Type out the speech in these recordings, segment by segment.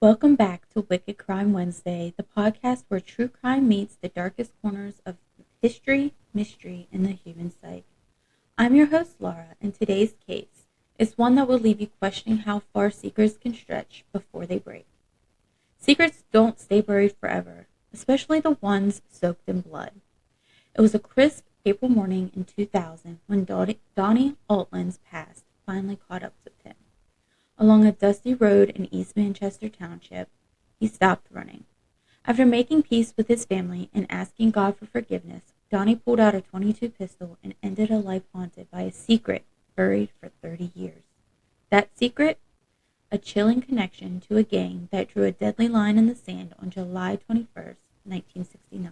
Welcome back to Wicked Crime Wednesday, the podcast where true crime meets the darkest corners of history, mystery, and the human psyche. I'm your host, Laura, and today's case is one that will leave you questioning how far secrets can stretch before they break. Secrets don't stay buried forever, especially the ones soaked in blood. It was a crisp April morning in 2000 when Donnie Altland's past finally caught up with him. Along a dusty road in East Manchester Township, he stopped running. After making peace with his family and asking God for forgiveness, Donnie pulled out a .22 pistol and ended a life haunted by a secret buried for 30 years. That secret? A chilling connection to a gang that drew a deadly line in the sand on July 21st, 1969,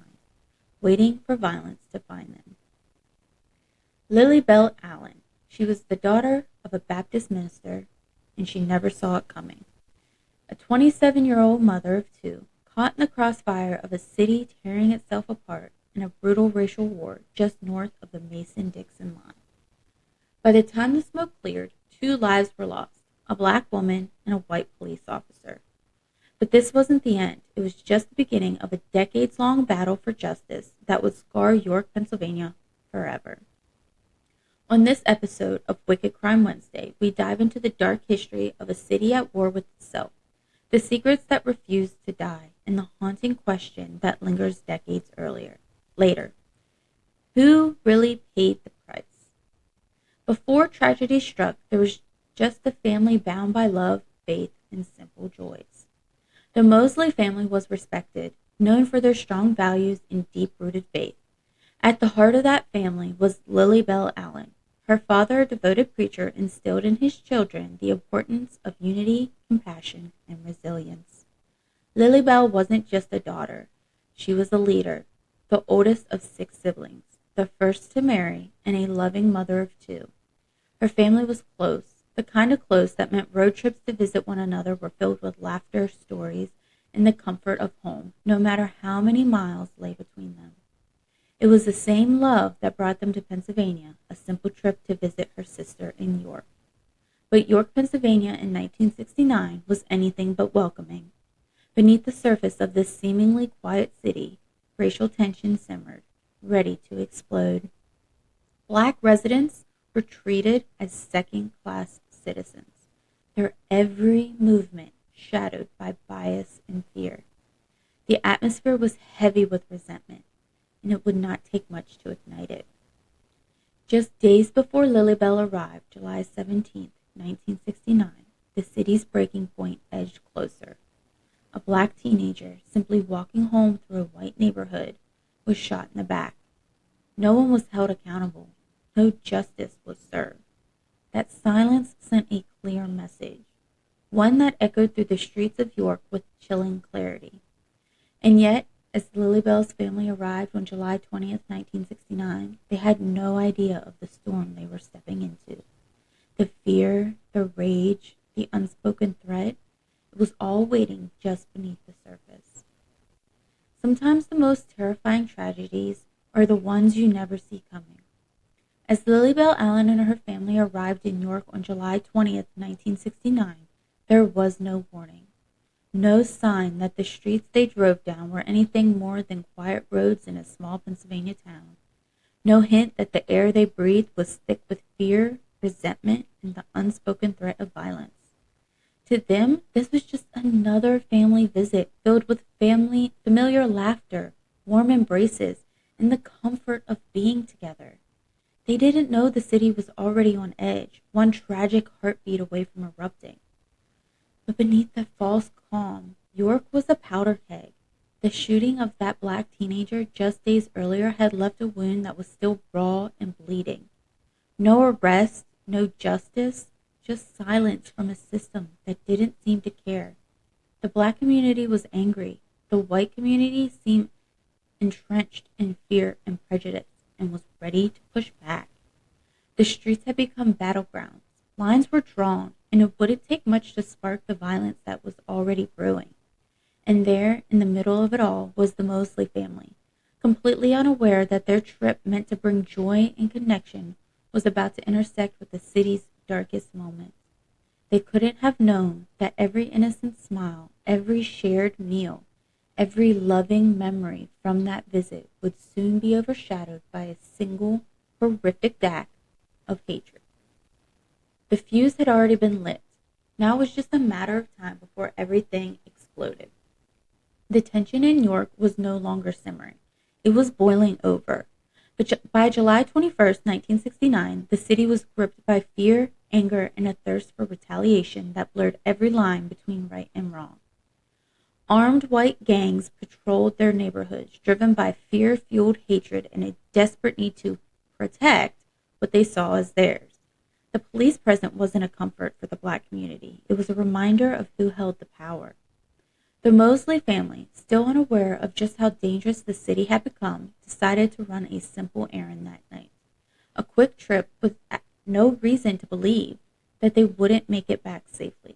waiting for violence to find them. Lillie Belle Allen. She was the daughter of a Baptist minister, and she never saw it coming. A 27-year-old mother of two, caught in the crossfire of a city tearing itself apart in a brutal racial war just north of the Mason-Dixon line. By the time the smoke cleared, 2 lives were lost, a black woman and a white police officer. But this wasn't the end. It was just the beginning of a decades-long battle for justice that would scar York, Pennsylvania forever. On this episode of Wicked Crime Wednesday, we dive into the dark history of a city at war with itself, the secrets that refuse to die, and the haunting question that lingers decades later. Who really paid the price? Before tragedy struck, there was just a family bound by love, faith, and simple joys. The Mosley family was respected, known for their strong values and deep-rooted faith. At the heart of that family was Lillie Belle Allen. Her father, a devoted preacher, instilled in his children the importance of unity, compassion, and resilience. Lillie Belle wasn't just a daughter. She was a leader, the oldest of 6 siblings, the first to marry, and a loving mother of 2. Her family was close, the kind of close that meant road trips to visit one another were filled with laughter, stories, and the comfort of home, no matter how many miles lay between them. It was the same love that brought them to Pennsylvania, a simple trip to visit her sister in York. But York, Pennsylvania in 1969 was anything but welcoming. Beneath the surface of this seemingly quiet city, racial tension simmered, ready to explode. Black residents were treated as second-class citizens, their every movement shadowed by bias and fear. The atmosphere was heavy with resentment, and it would not take much to ignite it. Just days before Lillie Belle arrived, July 17, 1969, the city's breaking point edged closer. A black teenager, simply walking home through a white neighborhood, was shot in the back. No one was held accountable. No justice was served. That silence sent a clear message, one that echoed through the streets of York with chilling clarity. And yet, as Lillie Belle's family arrived on July 20th, 1969, they had no idea of the storm they were stepping into. The fear, the rage, the unspoken threat, it was all waiting just beneath the surface. Sometimes the most terrifying tragedies are the ones you never see coming. As Lillie Belle Allen and her family arrived in York on July 20th, 1969, there was no warning. No sign that the streets they drove down were anything more than quiet roads in a small Pennsylvania town. No hint that the air they breathed was thick with fear, resentment, and the unspoken threat of violence. To them, this was just another family visit filled with familiar laughter, warm embraces, and the comfort of being together. They didn't know the city was already on edge, one tragic heartbeat away from erupting. But beneath the false calm, York was a powder keg. The shooting of that black teenager just days earlier had left a wound that was still raw and bleeding. No arrest, no justice, just silence from a system that didn't seem to care. The black community was angry. The white community seemed entrenched in fear and prejudice and was ready to push back. The streets had become battlegrounds. Lines were drawn, and it wouldn't take much to spark the violence that was already brewing. And there, in the middle of it all, was the Mosley family, completely unaware that their trip meant to bring joy and connection was about to intersect with the city's darkest moments. They couldn't have known that every innocent smile, every shared meal, every loving memory from that visit would soon be overshadowed by a single horrific act of hatred. The fuse had already been lit. Now it was just a matter of time before everything exploded. The tension in York was no longer simmering. It was boiling over. But by July 21st, 1969, the city was gripped by fear, anger, and a thirst for retaliation that blurred every line between right and wrong. Armed white gangs patrolled their neighborhoods, driven by fear-fueled hatred and a desperate need to protect what they saw as theirs. The police presence wasn't a comfort for the black community. It was a reminder of who held the power. The Mosley family, still unaware of just how dangerous the city had become, decided to run a simple errand that night. A quick trip with no reason to believe that they wouldn't make it back safely.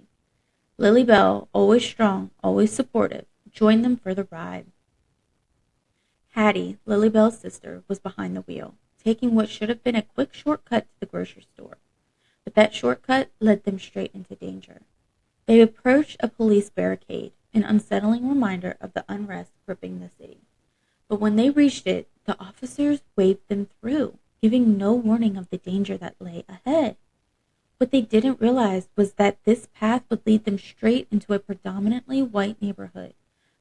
Lillie Belle, always strong, always supportive, joined them for the ride. Hattie, Lillie Belle's sister, was behind the wheel, taking what should have been a quick shortcut to the grocery store. But that shortcut led them straight into danger. They approached a police barricade, an unsettling reminder of the unrest gripping the city. But when they reached it, the officers waved them through, giving no warning of the danger that lay ahead. What they didn't realize was that this path would lead them straight into a predominantly white neighborhood,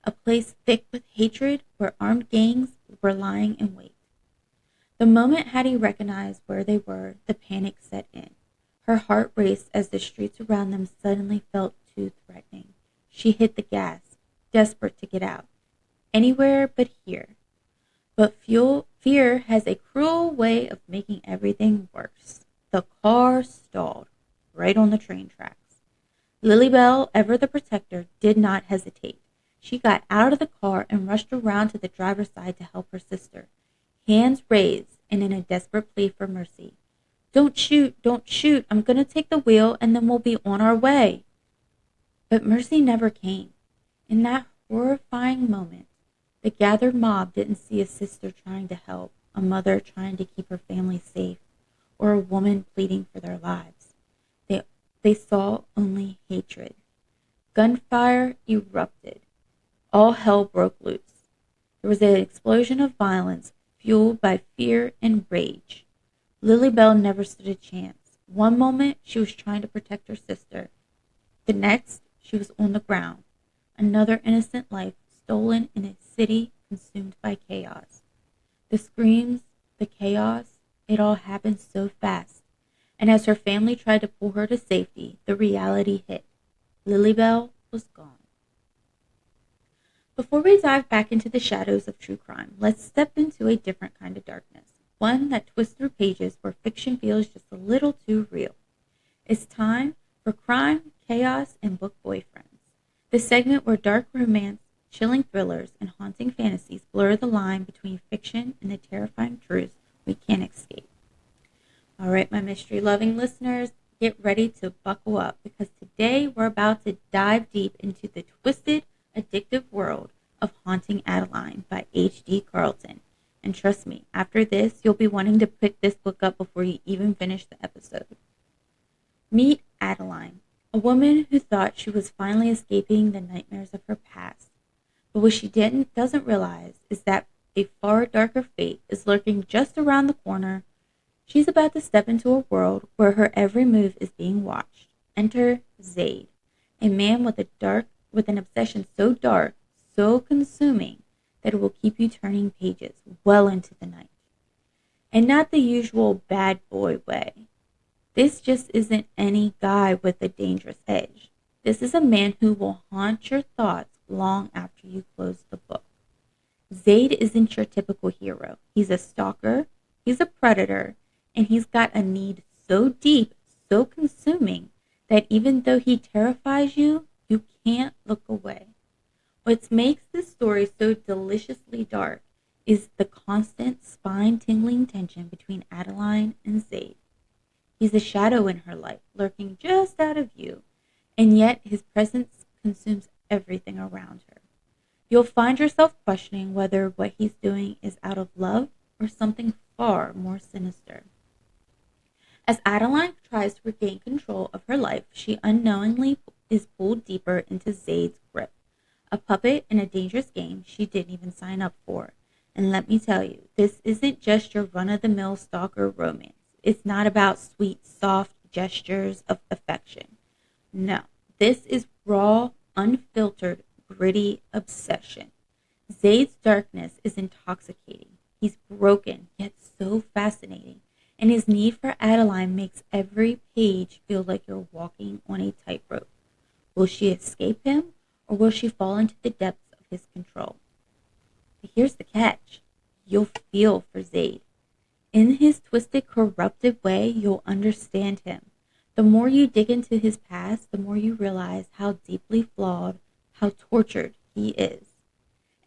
a place thick with hatred where armed gangs were lying in wait. The moment Hattie recognized where they were, the panic set in. Her heart raced as the streets around them suddenly felt too threatening. She hit the gas, desperate to get out. Anywhere but here. But fear has a cruel way of making everything worse. The car stalled right on the train tracks. Lillie Belle, ever the protector, did not hesitate. She got out of the car and rushed around to the driver's side to help her sister, hands raised and in a desperate plea for mercy. Don't shoot, I'm going to take the wheel and then we'll be on our way. But mercy never came. In that horrifying moment, the gathered mob didn't see a sister trying to help, a mother trying to keep her family safe, or a woman pleading for their lives. They saw only hatred. Gunfire erupted. All hell broke loose. There was an explosion of violence fueled by fear and rage. Lillie Belle never stood a chance. One moment, she was trying to protect her sister. The next, she was on the ground. Another innocent life stolen in a city consumed by chaos. The screams, the chaos, it all happened so fast. And as her family tried to pull her to safety, the reality hit. Lillie Belle was gone. Before we dive back into the shadows of true crime, let's step into a different kind of darkness. One that twists through pages where fiction feels just a little too real. It's time for Crime, Chaos, and Book Boyfriends. The segment where dark romance, chilling thrillers, and haunting fantasies blur the line between fiction and the terrifying truths we can't escape. All right, my mystery-loving listeners, get ready to buckle up because today we're about to dive deep into the twisted, addictive world of Haunting Adeline by H.D. Carlton. And trust me, after this, you'll be wanting to pick this book up before you even finish the episode. Meet Adeline, a woman who thought she was finally escaping the nightmares of her past. But what she doesn't realize is that a far darker fate is lurking just around the corner. She's about to step into a world where her every move is being watched. Enter Zaid, a man with an obsession so dark, so consuming, that it will keep you turning pages well into the night. And not the usual bad boy way. This just isn't any guy with a dangerous edge. This is a man who will haunt your thoughts long after you close the book. Zaid isn't your typical hero. He's a stalker, he's a predator, and he's got a need so deep, so consuming, that even though he terrifies you, you can't look away. What makes this story so deliciously dark is the constant spine-tingling tension between Adeline and Zaid. He's a shadow in her life, lurking just out of view, and yet his presence consumes everything around her. You'll find yourself questioning whether what he's doing is out of love or something far more sinister. As Adeline tries to regain control of her life, she unknowingly is pulled deeper into Zaid's grip. a puppet in a dangerous game she didn't even sign up for. And let me tell you, this isn't just your run-of-the-mill stalker romance. It's not about sweet, soft gestures of affection. No, this is raw, unfiltered, gritty obsession. Zaid's darkness is intoxicating. He's broken, yet so fascinating. And his need for Adeline makes every page feel like you're walking on a tightrope. Will she escape him, or will she fall into the depths of his control? But here's the catch. You'll feel for Zaid. In his twisted, corrupted way, you'll understand him. The more you dig into his past, the more you realize how deeply flawed, how tortured he is.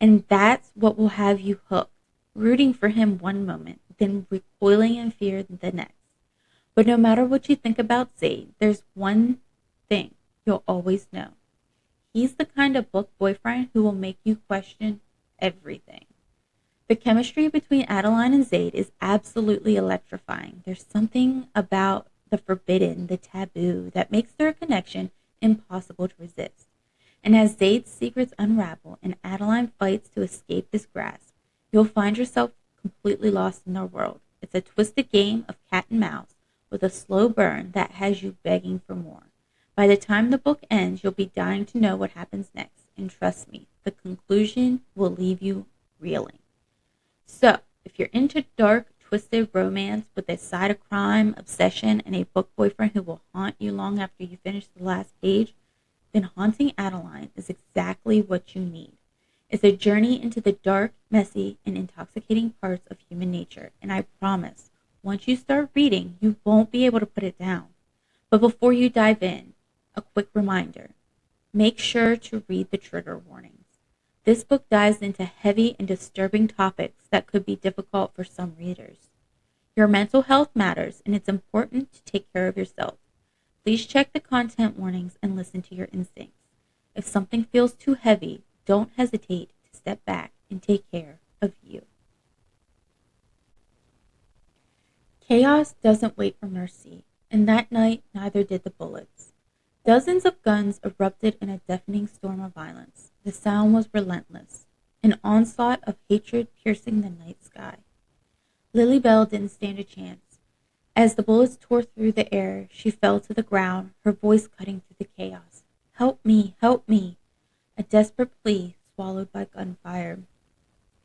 And that's what will have you hooked, rooting for him one moment, then recoiling in fear the next. But no matter what you think about Zaid, there's one thing you'll always know. He's the kind of book boyfriend who will make you question everything. The chemistry between Adeline and Zaid is absolutely electrifying. There's something about the forbidden, the taboo, that makes their connection impossible to resist. And as Zaid's secrets unravel and Adeline fights to escape his grasp, you'll find yourself completely lost in their world. It's a twisted game of cat and mouse with a slow burn that has you begging for more. By the time the book ends, you'll be dying to know what happens next. And trust me, the conclusion will leave you reeling. So, if you're into dark, twisted romance with a side of crime, obsession, and a book boyfriend who will haunt you long after you finish the last page, then Haunting Adeline is exactly what you need. It's a journey into the dark, messy, and intoxicating parts of human nature, and I promise, once you start reading, you won't be able to put it down. But before you dive in, a quick reminder. Make sure to read the trigger warnings. This book dives into heavy and disturbing topics that could be difficult for some readers. Your mental health matters, and it's important to take care of yourself. Please check the content warnings and listen to your instincts. If something feels too heavy, don't hesitate to step back and take care of you. Chaos doesn't wait for mercy, and that night neither did the bullets. Dozens of guns erupted in a deafening storm of violence. The sound was relentless, an onslaught of hatred piercing the night sky. Lillie Belle didn't stand a chance. As the bullets tore through the air, she fell to the ground, her voice cutting through the chaos. Help me, help me! A desperate plea swallowed by gunfire.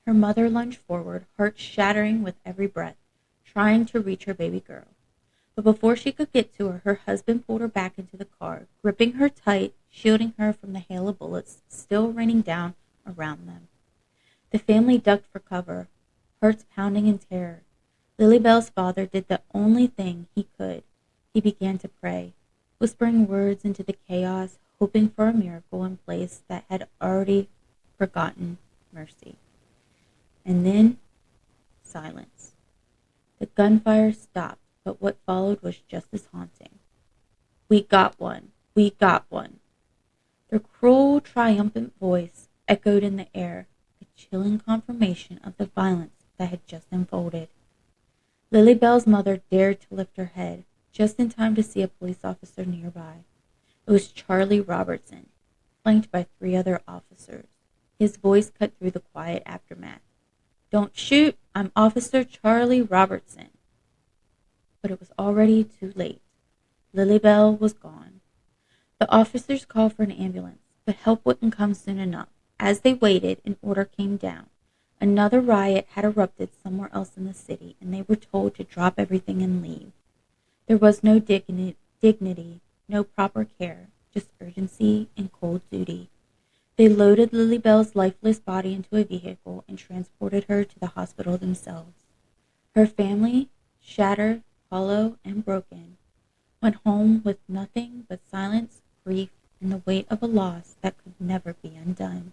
Her mother lunged forward, heart shattering with every breath, trying to reach her baby girl. But before she could get to her, her husband pulled her back into the car, gripping her tight, shielding her from the hail of bullets still raining down around them. The family ducked for cover, hearts pounding in terror. Lillie Belle's father did the only thing he could. He began to pray, whispering words into the chaos, hoping for a miracle in place that had already forgotten mercy. And then, silence. The gunfire stopped, but what followed was just as haunting. We got one. We got one. Their cruel, triumphant voice echoed in the air, a chilling confirmation of the violence that had just unfolded. Lillie Belle's mother dared to lift her head, just in time to see a police officer nearby. It was Charlie Robertson, flanked by 3 other officers. His voice cut through the quiet aftermath. Don't shoot, I'm Officer Charlie Robertson. But it was already too late. Lillie Belle was gone. The officers called for an ambulance, but help wouldn't come soon enough. As they waited, an order came down. Another riot had erupted somewhere else in the city, and they were told to drop everything and leave. There was no dignity, no proper care, just urgency and cold duty. They loaded Lillie Belle's lifeless body into a vehicle and transported her to the hospital themselves. Her family, shattered, hollow, and broken, went home with nothing but silence, grief, and the weight of a loss that could never be undone.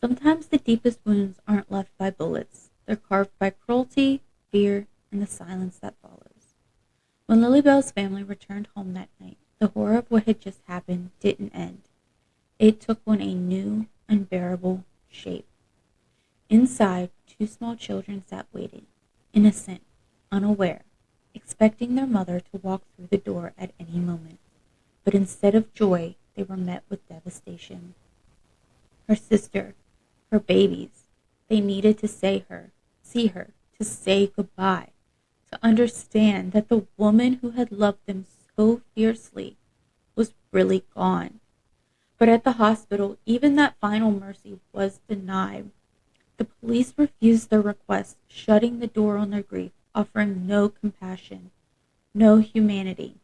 Sometimes the deepest wounds aren't left by bullets. They're carved by cruelty, fear, and the silence that follows. When Lillie Belle's family returned home that night, the horror of what had just happened didn't end. It took on a new, unbearable shape. Inside, 2 small children sat waiting, innocent, unaware, expecting their mother to walk through the door at any moment. But instead of joy, they were met with devastation. her sister, her babies. They needed to see her, to say goodbye, to understand that the woman who had loved them so fiercely was really gone. But at the hospital, even that final mercy was denied. The police refused their request, shutting the door on their grief, offering no compassion, no humanity.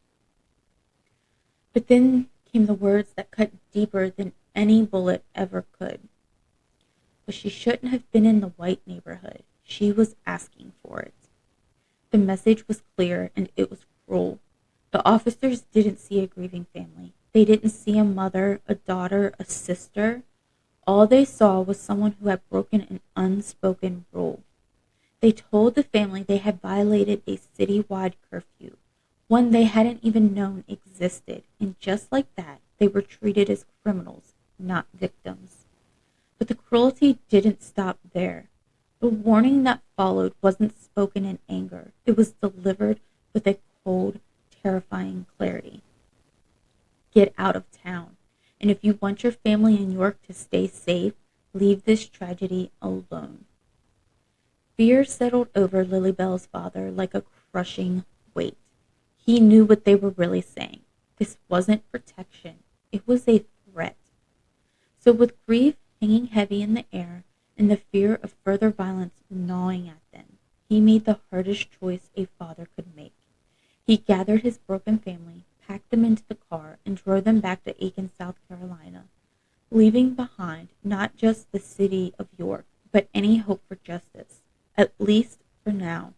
But then came the words that cut deeper than any bullet ever could. But she shouldn't have been in the white neighborhood. She was asking for it. The message was clear, and it was cruel. The officers didn't see a grieving family. They didn't see a mother, a daughter, a sister. All they saw was someone who had broken an unspoken rule. They told the family they had violated a citywide curfew, one they hadn't even known existed, and just like that, they were treated as criminals, not victims. But the cruelty didn't stop there. The warning that followed wasn't spoken in anger. It was delivered with a cold, terrifying clarity. Get out of town. And if you want your family in York to stay safe, leave this tragedy alone. Fear settled over Lillie Belle's father like a crushing weight. He knew what they were really saying. This wasn't protection. It was a threat. So with grief hanging heavy in the air and the fear of further violence gnawing at them, he made the hardest choice a father could make. He gathered his broken family, packed them into the car, and drove them back to Aiken, South Carolina, leaving behind not just the city of York, but any hope for justice, at least for now.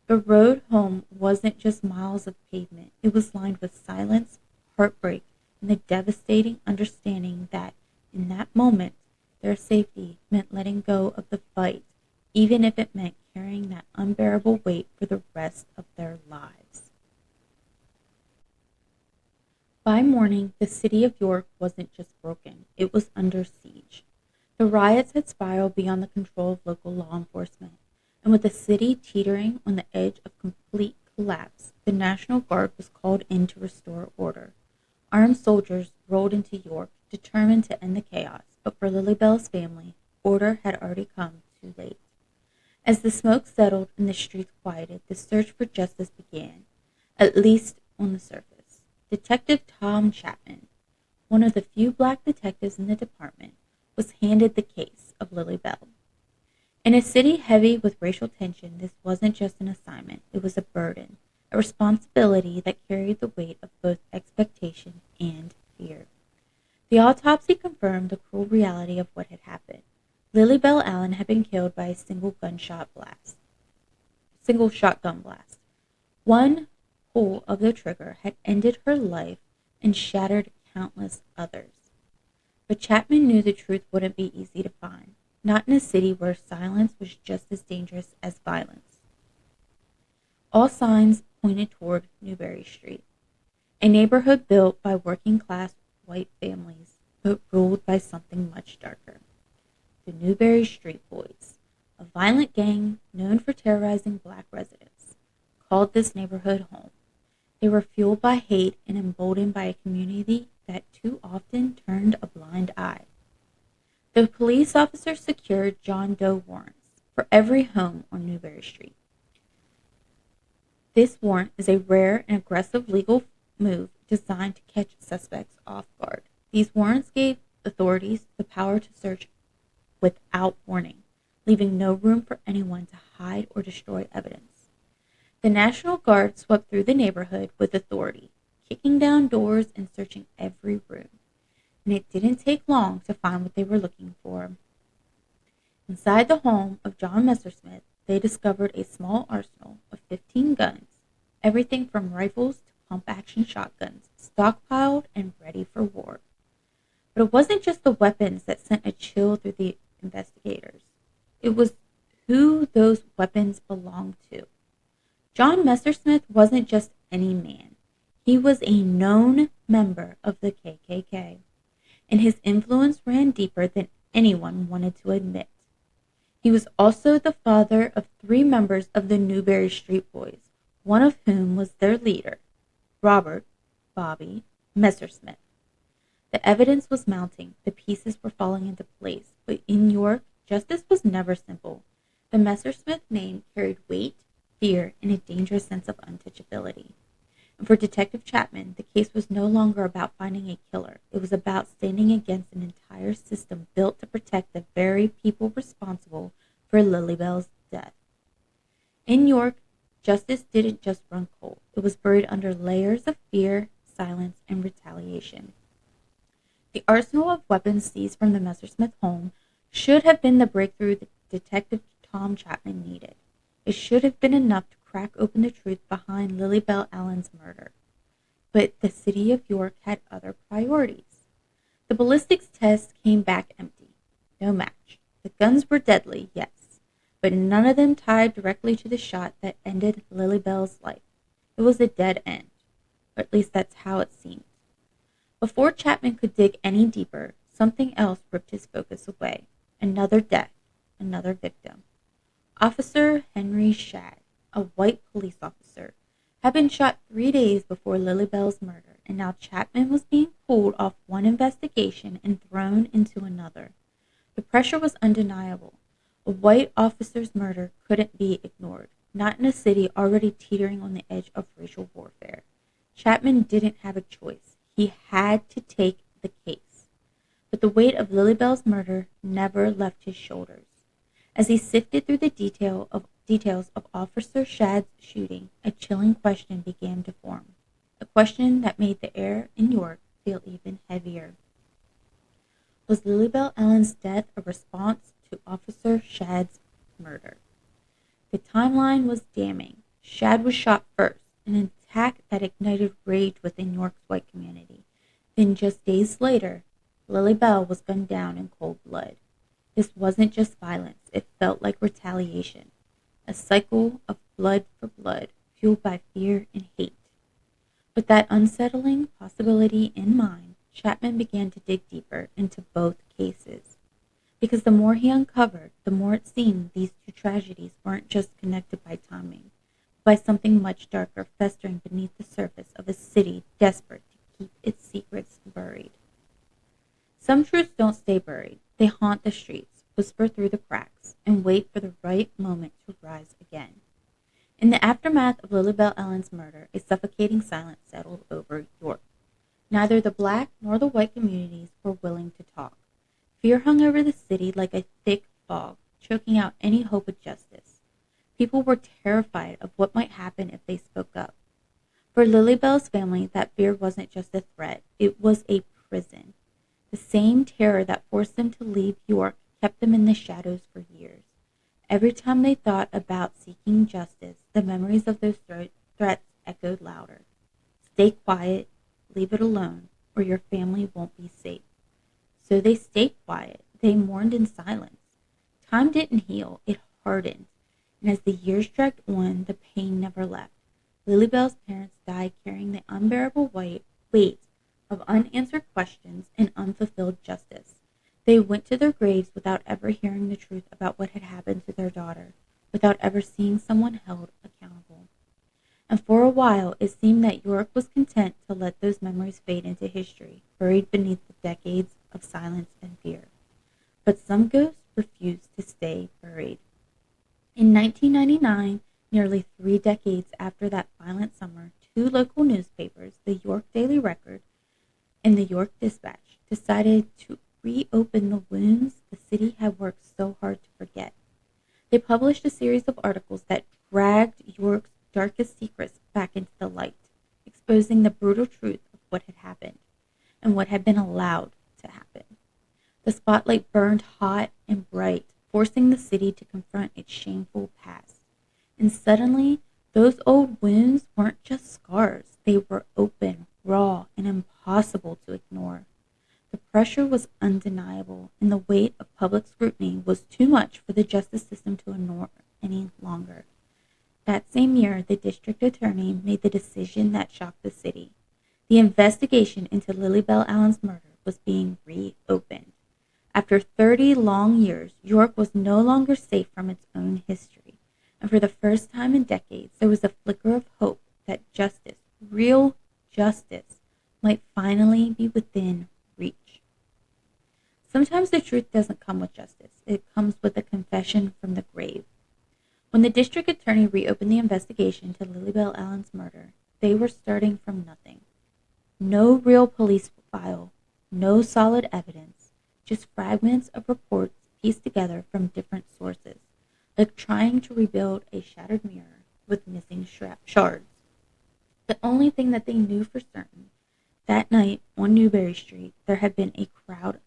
The road home wasn't just miles of pavement. It was lined with silence, heartbreak, and the devastating understanding that, in that moment, their safety meant letting go of the fight, even if it meant carrying that unbearable weight for the rest of their lives. By morning, the city of York wasn't just broken, it was under siege. The riots had spiraled beyond the control of local law enforcement, and with the city teetering on the edge of complete collapse, the National Guard was called in to restore order. Armed soldiers rolled into York, determined to end the chaos, but for Lillie Belle's family, order had already come too late. As the smoke settled and the streets quieted, the search for justice began, at least on the surface. Detective Tom Chapman, one of the few black detectives in the department, was handed the case of Lillie Belle. In a city heavy with racial tension, this wasn't just an assignment, it was a burden, a responsibility that carried the weight of both expectation and fear. The autopsy confirmed the cruel reality of what had happened. Lillie Belle Allen had been killed by a single shotgun blast. One pull of the trigger had ended her life and shattered countless others. But Chapman knew the truth wouldn't be easy to find, not in a city where silence was just as dangerous as violence. All signs pointed toward Newberry Street, a neighborhood built by working-class white families, but ruled by something much darker. The Newberry Street Boys, a violent gang known for terrorizing black residents, called this neighborhood home. They were fueled by hate and emboldened by a community that too often turned a blind eye. The police officers secured John Doe warrants for every home on Newberry Street. This warrant is a rare and aggressive legal move designed to catch suspects off guard. These warrants gave authorities the power to search without warning, leaving no room for anyone to hide or destroy evidence. The National Guard swept through the neighborhood with authority, kicking down doors and searching every room. And it didn't take long to find what they were looking for. Inside the home of John Messersmith, they discovered a small arsenal of 15 guns, everything from rifles to pump-action shotguns, stockpiled and ready for war. But it wasn't just the weapons that sent a chill through the investigators. It was who those weapons belonged to. John Messersmith wasn't just any man. He was a known member of the KKK, and his influence ran deeper than anyone wanted to admit. He was also the father of 3 members of the Newberry Street Boys, one of whom was their leader, Robert Bobby Messersmith. The evidence was mounting, the pieces were falling into place, but in York, justice was never simple. The Messersmith name carried weight, fear, and a dangerous sense of untouchability. And for Detective Chapman, the case was no longer about finding a killer. It was about standing against an entire system built to protect the very people responsible for Lillie Belle's death. In York, justice didn't just run cold. It was buried under layers of fear, silence, and retaliation. The arsenal of weapons seized from the Messersmith home should have been the breakthrough that Detective Tom Chapman needed. It should have been enough to crack open the truth behind Lillie Belle Allen's murder. But the city of York had other priorities. The ballistics test came back empty. No match. The guns were deadly, yes, but none of them tied directly to the shot that ended Lillie Belle's life. It was a dead end, or at least that's how it seemed. Before Chapman could dig any deeper, something else ripped his focus away. Another death, another victim. Officer Henry Shadd, a white police officer, had been shot 3 days before Lillie Belle's murder, and now Chapman was being pulled off one investigation and thrown into another. The pressure was undeniable. A white officer's murder couldn't be ignored, not in a city already teetering on the edge of racial warfare. Chapman didn't have a choice. He had to take the case. But the weight of Lillie Belle's murder never left his shoulders. As he sifted through the details of Officer Shadd's shooting, a chilling question began to form. A question that made the air in York feel even heavier. Was Lillie Belle Allen's death a response to Officer Shadd's murder? The timeline was damning. Shadd was shot first, an attack that ignited rage within York's white community. Then just days later, Lillie Belle was gunned down in cold blood. This wasn't just violence, it felt like retaliation. A cycle of blood for blood, fueled by fear and hate. With that unsettling possibility in mind, Chapman began to dig deeper into both cases. Because the more he uncovered, the more it seemed these two tragedies weren't just connected by timing, by something much darker festering beneath the surface of a city desperate to keep its secrets buried. Some truths don't stay buried. They haunt the streets, whisper through the cracks, and wait for the right moment to rise again. In the aftermath of Lillie Belle Allen's murder, a suffocating silence settled over York. Neither the black nor the white communities were willing to talk. Fear hung over the city like a thick fog, choking out any hope of justice. People were terrified of what might happen if they spoke up. For Lillie Belle's family, that fear wasn't just a threat, it was a prison. The same terror that forced them to leave York kept them in the shadows for years. Every time they thought about seeking justice, the memories of those threats echoed louder. Stay quiet, leave it alone, or your family won't be safe. So they stayed quiet. They mourned in silence. Time didn't heal, it hardened. And as the years dragged on, the pain never left. Lillie Belle's parents died carrying the unbearable weight of unanswered questions and unfulfilled justice. They went to their graves without ever hearing the truth about what had happened to their daughter, without ever seeing someone held accountable. And for a while, it seemed that York was content to let those memories fade into history, buried beneath the decades of silence and fear. But some ghosts refused to stay buried. In 1999, nearly 3 decades after that violent summer, 2 local newspapers, the York Daily Record and the York Dispatch, decided to reopen the wounds the city had worked so hard to forget. They published a series of articles that dragged York's darkest secrets back into the light, exposing the brutal truth of what had happened and what had been allowed to happen. The spotlight burned hot and bright, forcing the city to confront its shameful past. And suddenly, those old wounds weren't just scars. They were open, raw, and impossible to ignore. The pressure was undeniable, and the weight of public scrutiny was too much for the justice system to ignore any longer. That same year, the district attorney made the decision that shocked the city. The investigation into Lillie Belle Allen's murder was being reopened. After 30 long years, York was no longer safe from its own history, and for the first time in decades, there was a flicker of hope that justice, real justice, might finally be within reach. Sometimes the truth doesn't come with justice. It comes with a confession from the grave. When the district attorney reopened the investigation to Lillie Belle Allen's murder, they were starting from nothing. No real police file, no solid evidence, just fragments of reports pieced together from different sources, like trying to rebuild a shattered mirror with missing shards. The only thing that they knew for certain, that night on Newberry Street, there had been a crowd,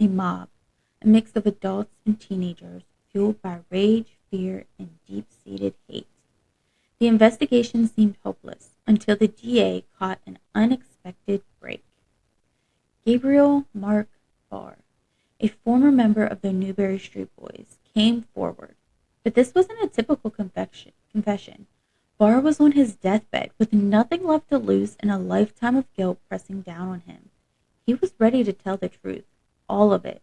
a mob, a mix of adults and teenagers, fueled by rage, fear, and deep-seated hate. The investigation seemed hopeless until the DA caught an unexpected break. Gabriel Mark Barr, a former member of the Newberry Street Boys, came forward. But this wasn't a typical confession. Barr was on his deathbed with nothing left to lose and a lifetime of guilt pressing down on him. He was ready to tell the truth, all of it.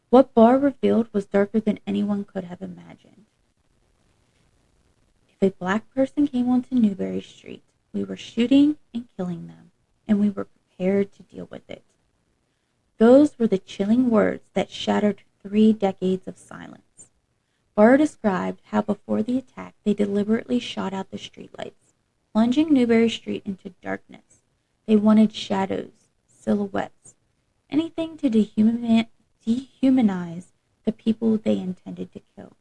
What Barr revealed was darker than anyone could have imagined. If a black person came onto Newberry Street, we were shooting and killing them, and we were prepared to deal with it. Those were the chilling words that shattered 3 decades of silence. Barr described how before the attack they deliberately shot out the streetlights, plunging Newberry Street into darkness. They wanted shadows, silhouettes, anything to dehumanize the people they intended to kill.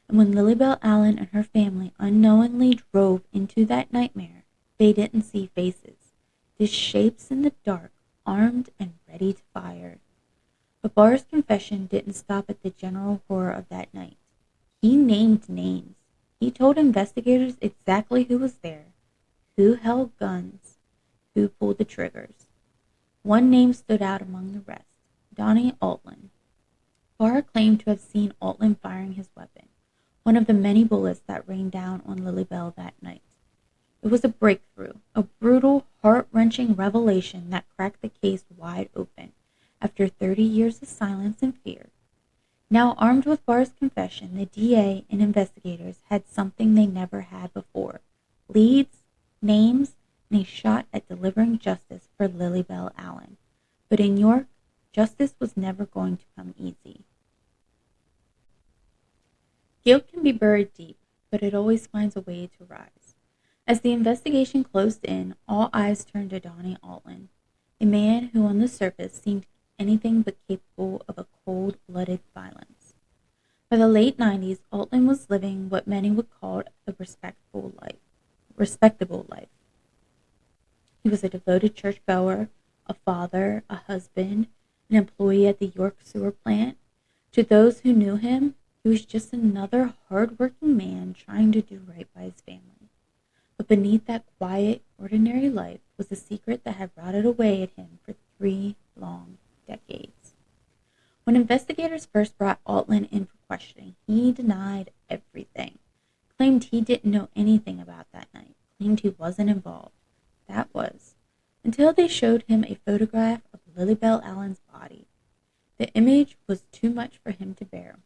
And when Lillie Belle Allen and her family unknowingly drove into that nightmare, they didn't see faces, just shapes in the dark, armed and ready to fire. But Barr's confession didn't stop at the general horror of that night. He named names. He told investigators exactly who was there, who held guns, who pulled the triggers. One name stood out among the rest, Donnie Altland. Barr claimed to have seen Altland firing his weapon, one of the many bullets that rained down on Lillie Belle that night. It was a breakthrough, a brutal, heart-wrenching revelation that cracked the case wide open after 30 years of silence and fear. Now armed with Barr's confession, the DA and investigators had something they never had before: leads, names, and a shot at delivering justice for Lillie Belle Allen. But in York, justice was never going to come easy. Guilt can be buried deep, but it always finds a way to rise. As the investigation closed in, all eyes turned to Donnie Altland, a man who on the surface seemed anything but capable of a cold-blooded violence. By the late 90s, Altland was living what many would call a respectable life. He was a devoted churchgoer, a father, a husband, an employee at the York sewer plant. To those who knew him, he was just another hard-working man trying to do right by his family. But beneath that quiet, ordinary life was a secret that had rotted away at him for 3 long decades. When investigators first brought Altland in for questioning, he denied everything, claimed he didn't know anything about that night, claimed he wasn't involved. That was, until they showed him a photograph of Lillie Belle Allen's body. The image was too much for him to bear.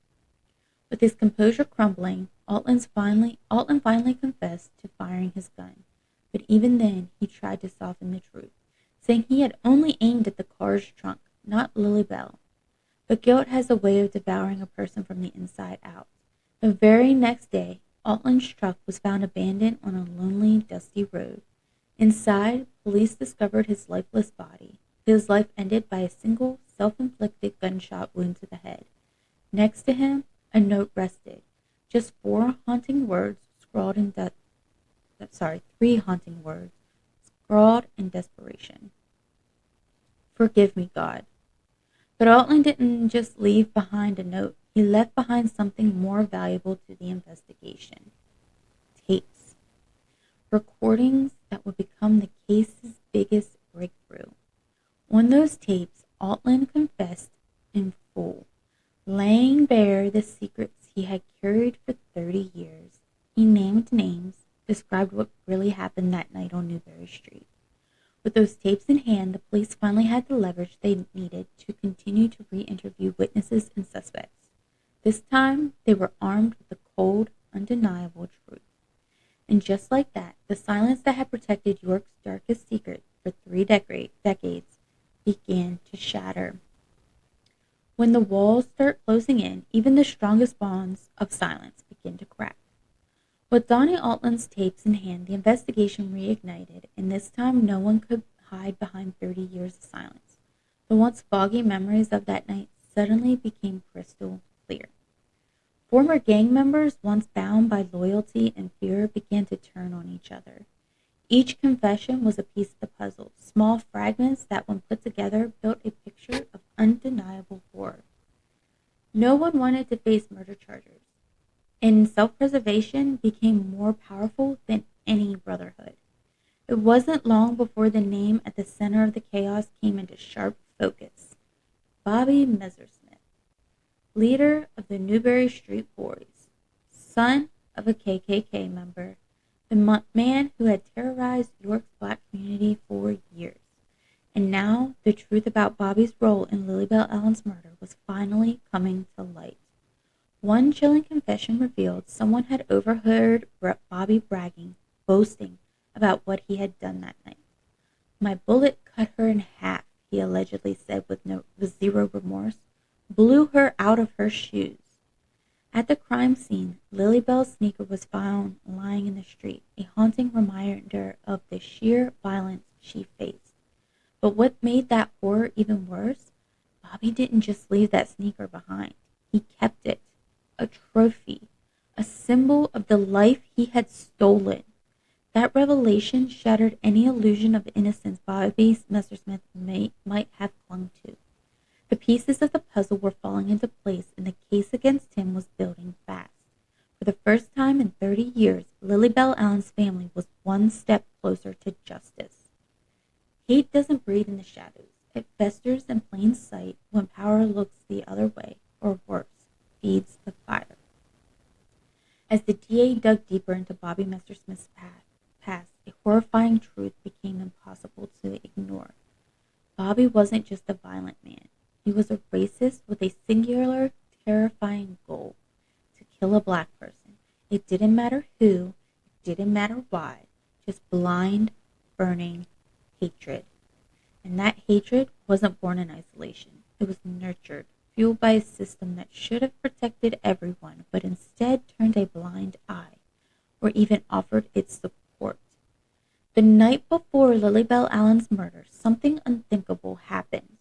With his composure crumbling, Altland finally confessed to firing his gun, but even then he tried to soften the truth, saying he had only aimed at the car's trunk, not Lillie Belle. But guilt has a way of devouring a person from the inside out. The very next day, Altland's truck was found abandoned on a lonely, dusty road. Inside, police discovered his lifeless body, his life ended by a single, self-inflicted gunshot wound to the head. Next to him, a note rested, just 3 haunting words scrawled in desperation. Forgive me, God. But Altland didn't just leave behind a note. He left behind something more valuable to the investigation. Tapes. Recordings that would become the case's biggest breakthrough. On those tapes, Altland confessed in full, laying bare the secrets he had carried for 30 years. He named names, described what really happened that night on Newberry Street. With those tapes in hand, the police finally had the leverage they needed to continue to re-interview witnesses and suspects. This time, they were armed with the cold, undeniable truth. And just like that, the silence that had protected York's darkest secret for 3 decades began to shatter. When the walls start closing in, even the strongest bonds of silence begin to crack. With Donnie Altland's tapes in hand, the investigation reignited, and this time no one could hide behind 30 years of silence. The once foggy memories of that night suddenly became crystal clear. Former gang members, once bound by loyalty and fear, began to turn on each other. Each confession was a piece of the puzzle, small fragments that, when put together, built a picture of undeniable horror. No one wanted to face murder charges, and self-preservation became more powerful than any brotherhood. It wasn't long before the name at the center of the chaos came into sharp focus. Bobby Messersmith, leader of the Newberry Street Boys, son of a KKK member, the man who had terrorized York's black community for years. And now the truth about Bobby's role in Lillie Belle Allen's murder was finally coming to light. One chilling confession revealed someone had overheard Bobby bragging, boasting about what he had done that night. "My bullet cut her in half," he allegedly said with zero remorse, "blew her out of her shoes." At the crime scene, Lillie Belle's sneaker was found lying in the street, a haunting reminder of the sheer violence she faced. But what made that horror even worse, Bobby didn't just leave that sneaker behind. He kept it, a trophy, a symbol of the life he had stolen. That revelation shattered any illusion of innocence Bobby Messersmith might have clung to. The pieces of the puzzle were falling into place, and the case against him was building fast. For the first time in 30 years, Lillie Belle Allen's family was one step closer to justice. Hate doesn't breed in the shadows. It festers in plain sight when power looks the other way, or worse, feeds the fire. As the DA dug deeper into Bobby Messersmith's past, a horrifying truth became impossible to ignore. Bobby wasn't just a violent man. He was a racist with a singular, terrifying goal: to kill a black person. It didn't matter who, it didn't matter why, just blind, burning hatred. And that hatred wasn't born in isolation. It was nurtured, fueled by a system that should have protected everyone, but instead turned a blind eye, or even offered its support. The night before Lillie Belle Allen's murder, something unthinkable happened.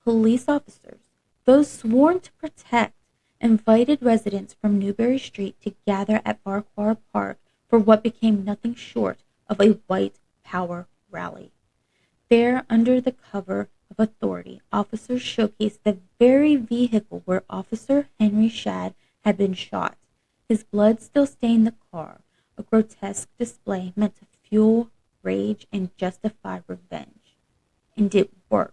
Police officers, those sworn to protect, invited residents from Newberry Street to gather at Farquhar Park for what became nothing short of a white power rally. There, under the cover of authority, officers showcased the very vehicle where Officer Henry Shadd had been shot. His blood still stained the car, a grotesque display meant to fuel rage and justify revenge. And it worked.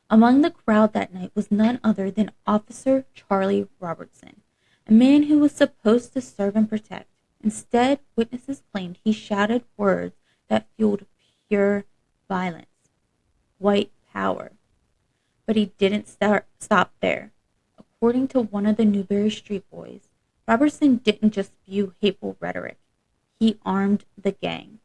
Among the crowd that night was none other than Officer Charlie Robertson, a man who was supposed to serve and protect. Instead, witnesses claimed he shouted words that fueled pure violence. White power. But he didn't stop there. According to one of the Newberry Street Boys, Robertson didn't just spew hateful rhetoric. He armed the gang.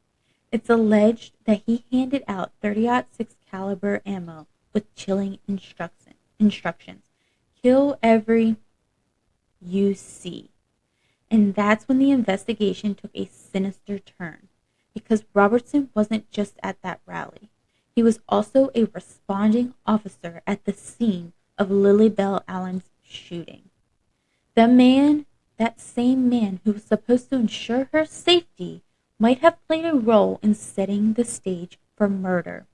It's alleged that he handed out .30-06 caliber ammo with chilling instructions. Kill every you see. And that's when the investigation took a sinister turn, because Robertson wasn't just at that rally. He was also a responding officer at the scene of Lillie Belle Allen's shooting. That same man who was supposed to ensure her safety, might have played a role in setting the stage for murder.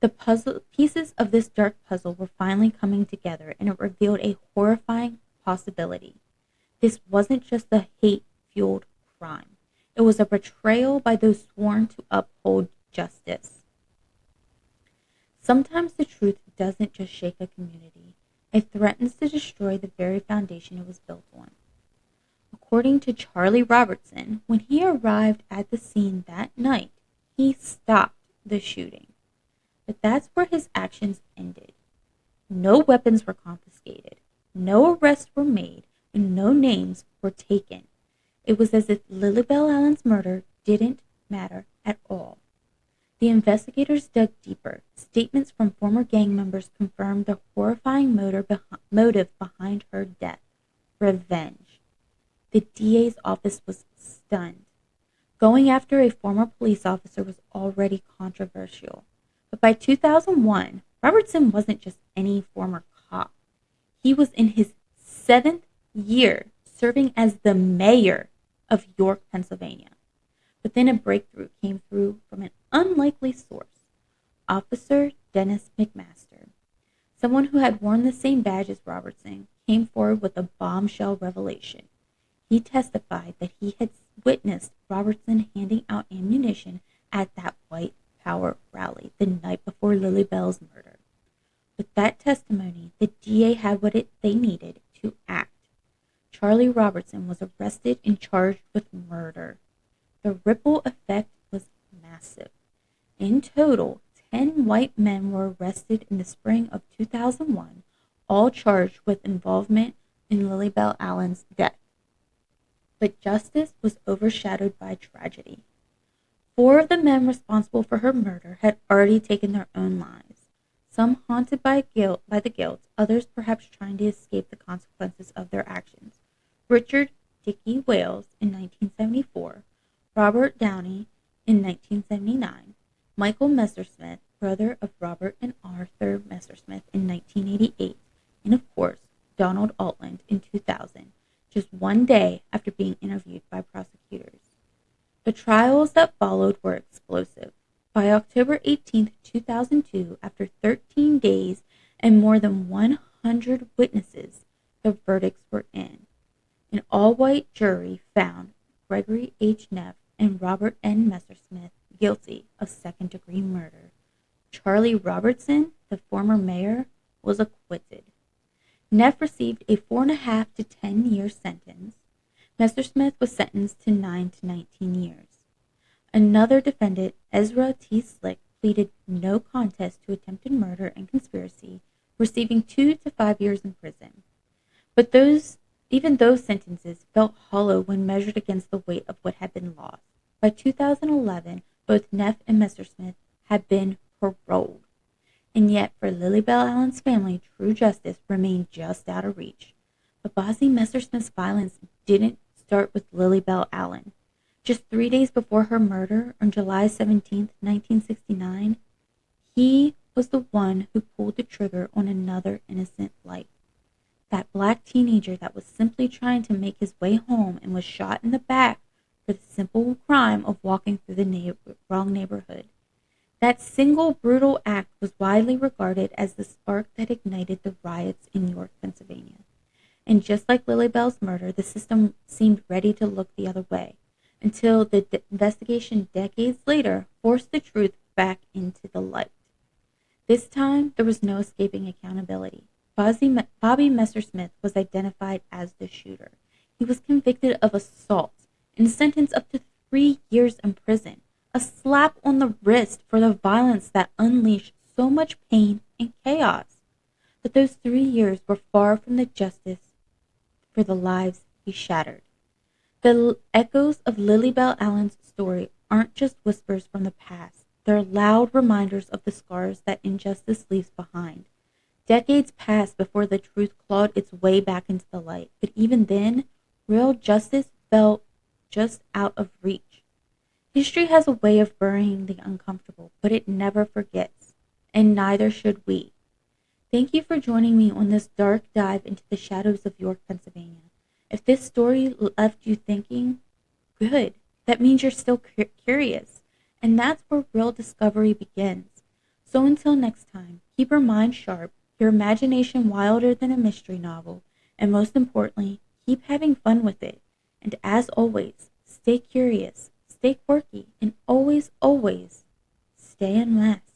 The pieces of this dark puzzle were finally coming together, and it revealed a horrifying possibility. This wasn't just a hate-fueled crime. It was a betrayal by those sworn to uphold justice. Sometimes the truth doesn't just shake a community. It threatens to destroy the very foundation it was built on. According to Charlie Robertson, when he arrived at the scene that night, he stopped the shooting. But that's where his actions ended. No weapons were confiscated, no arrests were made, and no names were taken. It was as if Lillie Belle Allen's murder didn't matter at all. The investigators dug deeper. Statements from former gang members confirmed the horrifying motive behind her death: revenge. The DA's office was stunned. Going after a former police officer was already controversial. But by 2001, Robertson wasn't just any former cop. He was in his 7th year serving as the mayor of York, Pennsylvania. But then a breakthrough came through from an unlikely source: Officer Dennis McMaster. Someone who had worn the same badge as Robertson came forward with a bombshell revelation. He testified that he had witnessed Robertson handing out ammunition at that White Power rally the night before Lillie Belle's murder. With that testimony, the DA had what they needed to act. Charlie Robertson was arrested and charged with murder. The ripple effect was massive. In total, 10 white men were arrested in the spring of 2001, all charged with involvement in Lillie Belle Allen's death. But justice was overshadowed by tragedy. 4 of the men responsible for her murder had already taken their own lives, some haunted by the guilt, others perhaps trying to escape the consequences of their actions. Richard Dickie Wales in 1974, Robert Downey in 1979, Michael Messersmith, brother of Robert and Arthur Messersmith, in 1988, and of course, Donald Altland in 2000, just one day after being interviewed by prosecutors. The trials that followed were explosive. By October 18, 2002, after 13 days and more than 100 witnesses, the verdicts were in. An all-white jury found Gregory H. Neff and Robert N. Messersmith guilty of second-degree murder. Charlie Robertson, the former mayor, was acquitted. Neff received a 4.5 to 10-year sentence. Messersmith was sentenced to 9 to 19 years. Another defendant, Ezra T. Slick, pleaded no contest to attempted murder and conspiracy, receiving 2 to 5 years in prison. But even those sentences felt hollow when measured against the weight of what had been lost. By 2011, both Neff and Messersmith had been paroled. And yet, for Lillie Belle Allen's family, true justice remained just out of reach. But Bosie Messersmith's violence didn't start with Lillie Belle Allen. Just 3 days before her murder, on July 17, 1969, he was the one who pulled the trigger on another innocent life. That black teenager that was simply trying to make his way home and was shot in the back for the simple crime of walking through the wrong neighborhood. That single brutal act was widely regarded as the spark that ignited the riots in York, Pennsylvania. And just like Lillie Belle's murder, the system seemed ready to look the other way, until the investigation decades later forced the truth back into the light. This time, there was no escaping accountability. Bobby Messersmith was identified as the shooter. He was convicted of assault and sentenced up to 3 years in prison, a slap on the wrist for the violence that unleashed so much pain and chaos. But those 3 years were far from the justice for the lives he shattered. The echoes of Lillie Belle Allen's story aren't just whispers from the past. They're loud reminders of the scars that injustice leaves behind. Decades passed before the truth clawed its way back into the light, but even then, real justice felt just out of reach. History has a way of burying the uncomfortable, but it never forgets, and neither should we. Thank you for joining me on this dark dive into the shadows of York, Pennsylvania. If this story left you thinking, good, that means you're still curious, and that's where real discovery begins. So until next time, keep your mind sharp, your imagination wilder than a mystery novel, and most importantly, keep having fun with it. And as always, stay curious, stay quirky, and always, always stay unmasked.